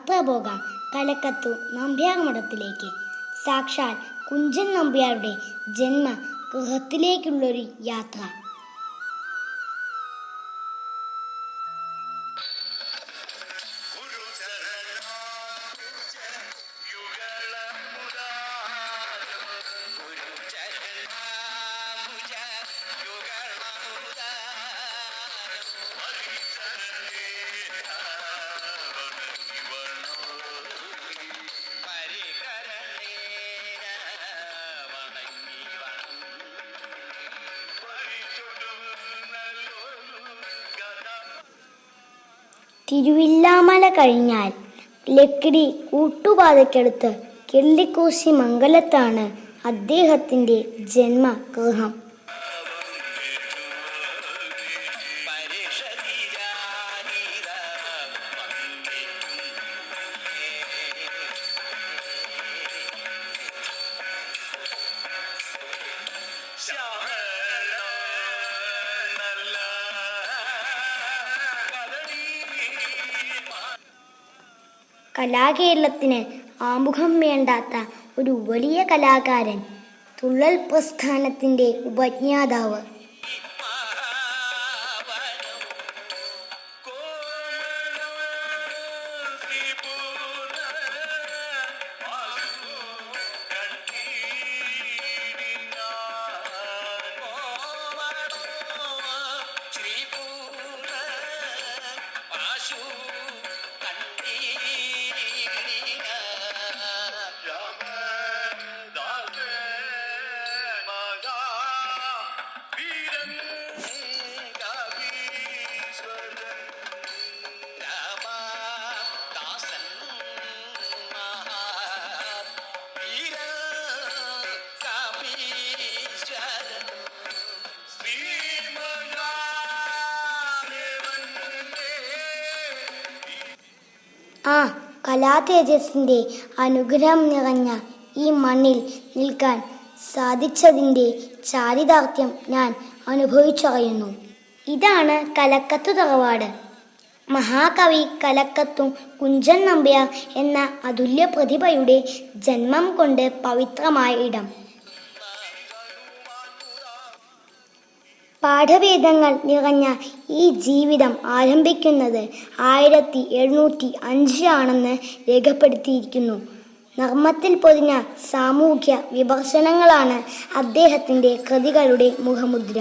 യാത്ര പോകാം കലക്കത്തു നമ്പ്യാർ മഠത്തിലേക്ക്. സാക്ഷാൽ കുഞ്ചൻ നമ്പ്യാരുടെ ജന്മഗൃഹത്തിലേക്കുള്ളൊരു യാത്ര. തിരുവില്ലാമല കഴിഞ്ഞാൽ ലക്കിടി കൂട്ടുപാതയ്ക്കടുത്ത് കിള്ളിക്കൂശി മംഗലത്താണ് അദ്ദേഹത്തിൻ്റെ ജന്മഗൃഹം. കലാകേരളത്തിന് ആമുഖം വേണ്ടാത്ത ഒരു വലിയ കലാകാരൻ, തുള്ളൽ പ്രസ്ഥാനത്തിൻ്റെ ഉപജ്ഞാതാവ്. ആ കലാതേജസ്സിൻ്റെ അനുഗ്രഹം നിറഞ്ഞ ഈ മണ്ണിൽ നിൽക്കാൻ സാധിച്ചതിൻ്റെ ചാരിതാർത്ഥ്യം ഞാൻ അനുഭവിച്ചറിയുന്നു. ഇതാണ് കലക്കത്തു തറവാട്. മഹാകവി കലക്കത്തും കുഞ്ചൻ നമ്പ്യാർ എന്ന അതുല്യ പ്രതിഭയുടെ ജന്മം കൊണ്ട് പവിത്രമായ ഇടം. പാഠഭേദങ്ങൾ നിറഞ്ഞ ഈ ജീവിതം ആരംഭിക്കുന്നത് 1705 ആണെന്ന് രേഖപ്പെടുത്തിയിരിക്കുന്നു. നർമ്മത്തിൽ പൊതിഞ്ഞ സാമൂഹ്യ വിമർശനങ്ങളാണ് അദ്ദേഹത്തിൻ്റെ കൃതികളുടെ മുഖമുദ്ര.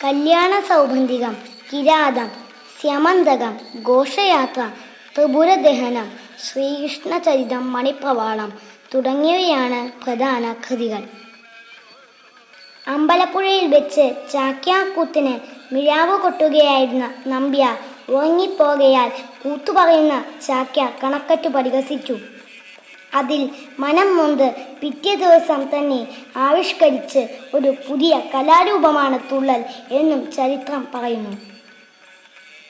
കല്യാണ സൗഗന്ധികം, കിരാതം, സ്യമന്തകം, ഘോഷയാത്ര, ത്രിപുരദഹനം, ശ്രീകൃഷ്ണചരിതം, മണിപ്രവാളം തുടങ്ങിയവയാണ് പ്രധാന കൃതികൾ. അമ്പലപ്പുഴയിൽ വെച്ച് ചാക്യാർകൂത്തിന് മിഴാവ് കൊട്ടുകയായിരുന്ന നമ്പ്യാർ ഉറങ്ങിപ്പോകയാൽ കൂത്തുപറയുന്ന ചാക്യാർ കണക്കറ്റു പരിഹസിച്ചു. അതിൽ മനം നൊന്ത് പിറ്റേ ദിവസം തന്നെ ആവിഷ്കരിച്ച് ഒരു പുതിയ കലാരൂപമാണ് തുള്ളൽ എന്നും ചരിത്രം പറയുന്നു.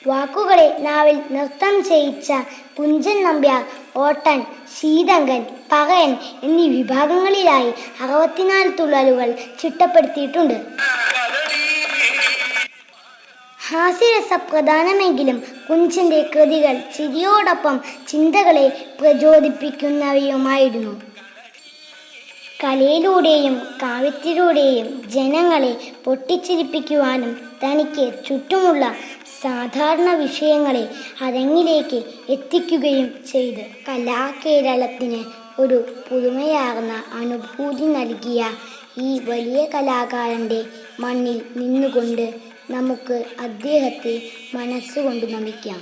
വാക്കുകളെ നാവിൽ നൃത്തം ചെയ്യിച്ച കുഞ്ചൻ നമ്പ്യാർ ഓട്ടൻ, ശീതങ്കൻ, പറയൻ എന്നീ വിഭാഗങ്ങളിലായി 64 തുള്ളലുകൾ ചിട്ടപ്പെടുത്തിയിട്ടുണ്ട്. ഹാസ്യരസപ്രധാനമെങ്കിലും കുഞ്ചൻ്റെ കൃതികൾ ചിരിയോടൊപ്പം ചിന്തകളെ പ്രചോദിപ്പിക്കുന്നവയുമായിരുന്നു. കലയിലൂടെയും കാവ്യത്തിലൂടെയും ജനങ്ങളെ പൊട്ടിച്ചിരിപ്പിക്കുവാനും തനിക്ക് ചുറ്റുമുള്ള സാധാരണ വിഷയങ്ങളെ അരങ്ങിലേക്ക് എത്തിക്കുകയും ചെയ്ത് കലാകേരളത്തിന് ഒരു പുതുമയാർന്ന അനുഭൂതി നൽകിയ ഈ വലിയ കലാകാരൻ്റെ മണ്ണിൽ നിന്നുകൊണ്ട് നമുക്ക് അദ്ദേഹത്തെ മനസ്സുകൊണ്ട് നമിക്കാം.